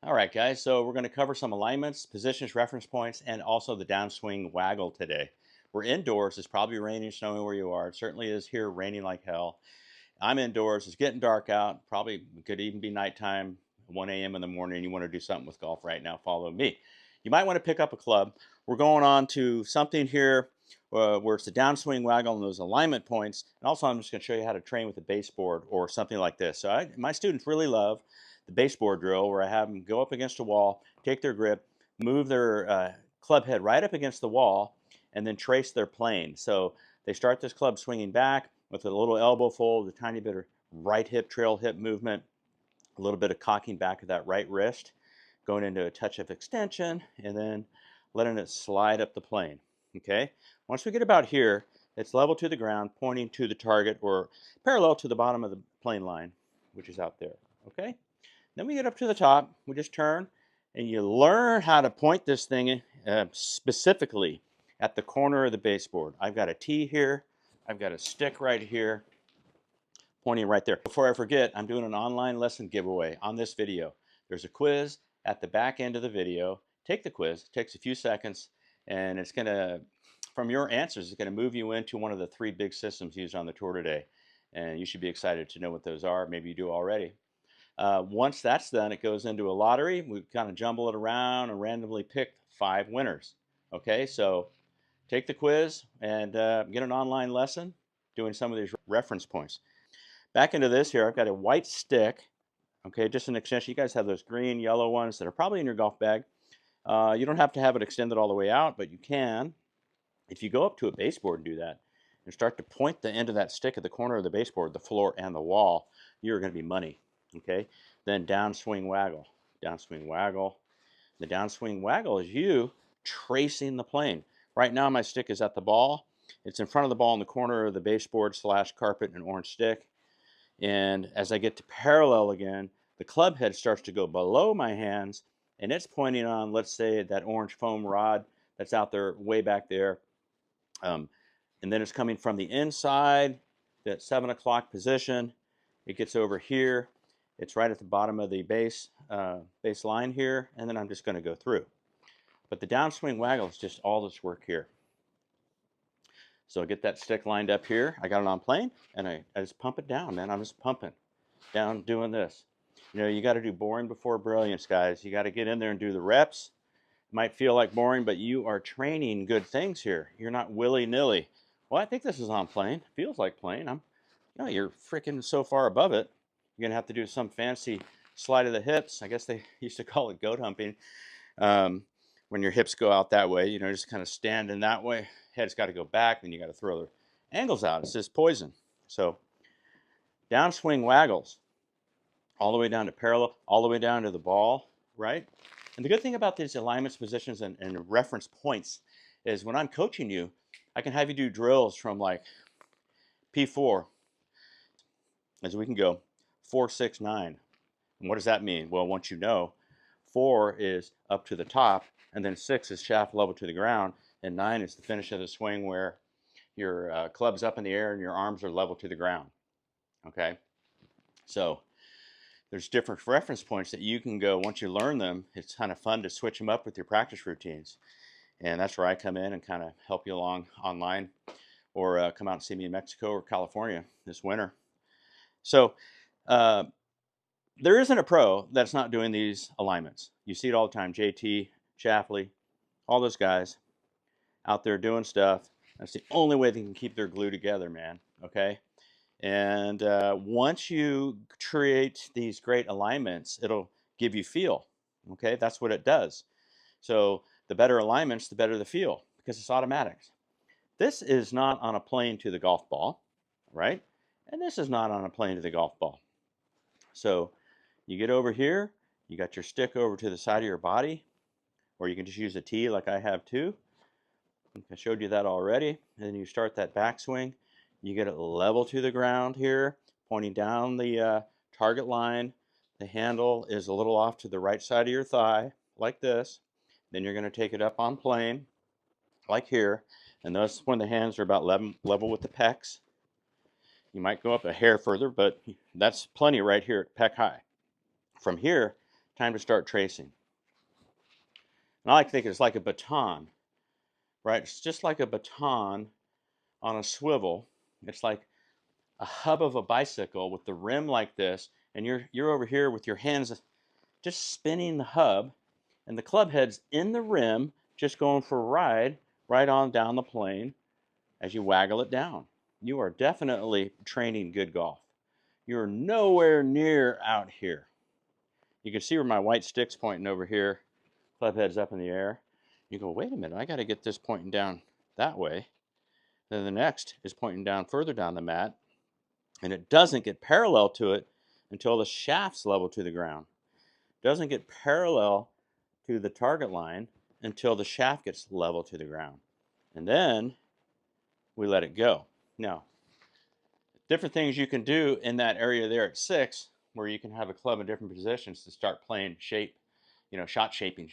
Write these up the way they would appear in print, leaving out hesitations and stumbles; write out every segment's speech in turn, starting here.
All right, guys, so we're going to cover some alignments, positions, reference points, and also the downswing waggle today. We're indoors. It's probably raining, snowing where you are. It certainly is here, raining like hell. I'm indoors. It's getting dark out. Probably could even be nighttime, 1 a.m. in the morning. You want to do something with golf right now, follow me. You might want to pick up a club. We're going on to something here where it's the downswing waggle and those alignment points. And also, I'm just going to show you how to train with a baseboard or something like this. So my students really love the baseboard drill where I have them go up against a wall, take their grip, move their club head right up against the wall, and then trace their plane. So they start this club swinging back with a little elbow fold, a tiny bit of right hip, trail hip movement, a little bit of cocking back of that right wrist, going into a touch of extension, and then letting it slide up the plane. Okay? Once we get about here, it's level to the ground, pointing to the target or parallel to the bottom of the plane line, which is out there. Okay? Then we get up to the top, we just turn, and you learn how to point this thing specifically at the corner of the baseboard. I've got a tee here, I've got a stick right here, pointing right there. Before I forget, I'm doing an online lesson giveaway on this video. There's a quiz at the back end of the video. Take the quiz, it takes a few seconds, and it's gonna, from your answers, it's gonna move you into one of the 3 big systems used on the tour today. And you should be excited to know what those are. Maybe you do already. Once that's done, it goes into a lottery. We kind of jumble it around and randomly pick 5 winners. Okay, so take the quiz and get an online lesson doing some of these reference points. Back into this here, I've got a white stick. Okay, just an extension. You guys have those green, yellow ones that are probably in your golf bag. You don't have to have it extended all the way out, but you can. If you go up to a baseboard and do that, and start to point the end of that stick at the corner of the baseboard, the floor, and the wall, you're going to be money. Okay, then downswing waggle, downswing waggle. The downswing waggle is you tracing the plane. Right now my stick is at the ball. It's in front of the ball in the corner of the baseboard / carpet and orange stick. And as I get to parallel again, the club head starts to go below my hands and it's pointing on, let's say, that orange foam rod that's out there way back there. And then it's coming from the inside, that 7 o'clock position. It gets over here. It's right at the bottom of the base line here, and then I'm just going to go through. But the downswing waggle is just all this work here. So I get that stick lined up here. I got it on plane, and I just pump it down, man. I'm just pumping down, doing this. You know, you got to do boring before brilliance, guys. You got to get in there and do the reps. It might feel like boring, but you are training good things here. You're not willy-nilly. Well, I think this is on plane. Feels like plane. You're freaking so far above it. You're going to have to do some fancy slide of the hips. I guess they used to call it goat humping. When your hips go out that way, just kind of stand in that way. Head's got to go back, then you got to throw the angles out. It's just poison. So downswing waggles all the way down to parallel, all the way down to the ball, right? And the good thing about these alignments, positions, and reference points is when I'm coaching you, I can have you do drills from like P4, as we can go 4, 6, 9. And what does that mean? Well, once you know, 4 is up to the top, and then 6 is shaft level to the ground, and 9 is the finish of the swing where your club's up in the air and your arms are level to the ground. Okay? So there's different reference points that you can go. Once you learn them, it's kind of fun to switch them up with your practice routines. And that's where I come in and kind of help you along online, or come out and see me in Mexico or California this winter. So there isn't a pro that's not doing these alignments. You see it all the time. JT, Shafley, all those guys out there doing stuff. That's the only way they can keep their glue together, man. Okay? And once you create these great alignments, it'll give you feel. Okay? That's what it does. So the better alignments, the better the feel, because it's automatic. This is not on a plane to the golf ball, right? And this is not on a plane to the golf ball. So you get over here, you got your stick over to the side of your body, or you can just use a tee like I have too. I showed you that already. And then you start that backswing. You get it level to the ground here, pointing down the target line. The handle is a little off to the right side of your thigh, like this. Then you're going to take it up on plane, like here. And that's when the hands are about level with the pecs. You might go up a hair further, but that's plenty right here at pec high. From here time to start tracing. And I like to think it's like a baton, right? It's just like a baton on a swivel. It's like a hub of a bicycle with the rim like this, and you're over here with your hands just spinning the hub, and the club head's in the rim, just going for a ride right on down the plane as you waggle it down. You are definitely training good golf. You're nowhere near out here. You can see where my white stick's pointing over here. Club head's up in the air. You go, wait a minute, I got to get this pointing down that way. Then the next is pointing down further down the mat, and it doesn't get parallel to it until the shaft's level to the ground. It doesn't get parallel to the target line until the shaft gets level to the ground. And then we let it go. Now, different things you can do in that area there at 6, where you can have a club in different positions to start playing shape, shot shaping.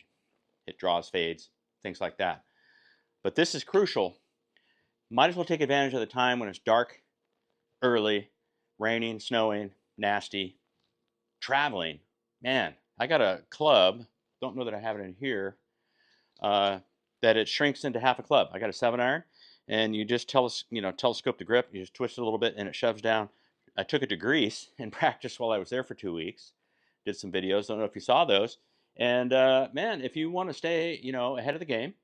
It draws, fades, things like that. But this is crucial. Might as well take advantage of the time when it's dark, early, raining, snowing, nasty, traveling. Man, I got a club, don't know that I have it in here, that it shrinks into half a club. I got a 7-iron, and you just telescope the grip, you just twist it a little bit, and it shoves down. I took it to Greece and practiced while I was there for 2 weeks. Did some videos, don't know if you saw those. And man, if you want to stay, ahead of the game,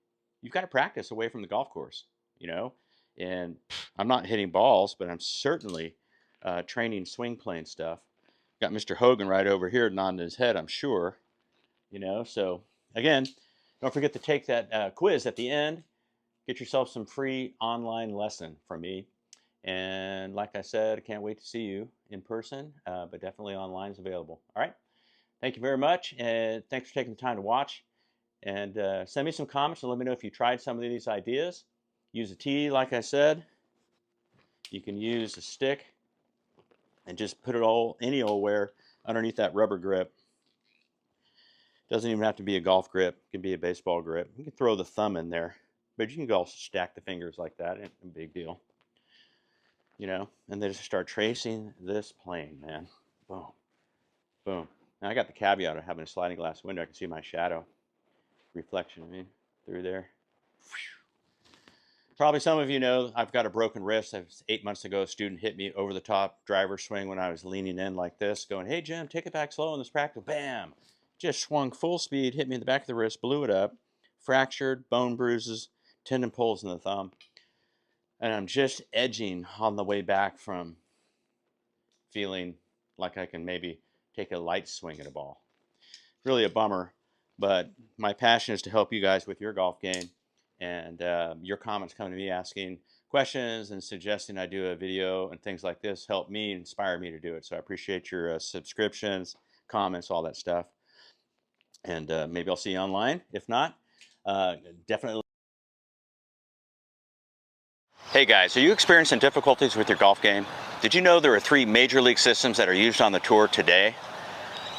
you've got to practice away from the golf course, And I'm not hitting balls, but I'm certainly training swing playing stuff. Got Mr. Hogan right over here nodding his head, I'm sure. So again, don't forget to take that quiz at the end. Get yourself some free online lesson from me. And like I said, I can't wait to see you in person, but definitely online is available. All right. Thank you very much, and thanks for taking the time to watch. And send me some comments and let me know if you tried some of these ideas. Use a tee, like I said. You can use a stick and just put it any old where underneath that rubber grip. Doesn't even have to be a golf grip. It can be a baseball grip. You can throw the thumb in there, but you can also stack the fingers like that. Ain't a big deal. And then just start tracing this plane, man. Boom, boom. Now I got the caveat of having a sliding glass window. I can see my shadow reflection, through there. Probably some of you know I've got a broken wrist. 8 months ago, a student hit me over the top driver swing when I was leaning in like this, going, "Hey Jim, take it back slow in this practice." Bam! Just swung full speed, hit me in the back of the wrist, blew it up, fractured, bone bruises, tendon pulls in the thumb. And I'm just edging on the way back from feeling like I can maybe take a light swing at a ball. Really a bummer, but my passion is to help you guys with your golf game. And your comments coming to me asking questions and suggesting I do a video and things like this help me, inspire me to do it. So I appreciate your subscriptions, comments, all that stuff. And maybe I'll see you online. If not, definitely. Hey guys, are you experiencing difficulties with your golf game? Did you know there are 3 major league systems that are used on the tour today,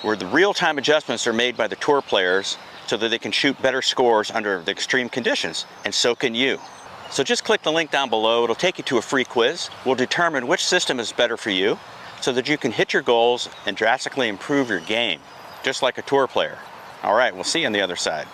where the real-time adjustments are made by the tour players so that they can shoot better scores under the extreme conditions, and so can you. So just click the link down below. It'll take you to a free quiz. We'll determine which system is better for you so that you can hit your goals and drastically improve your game, just like a tour player. All right, we'll see you on the other side.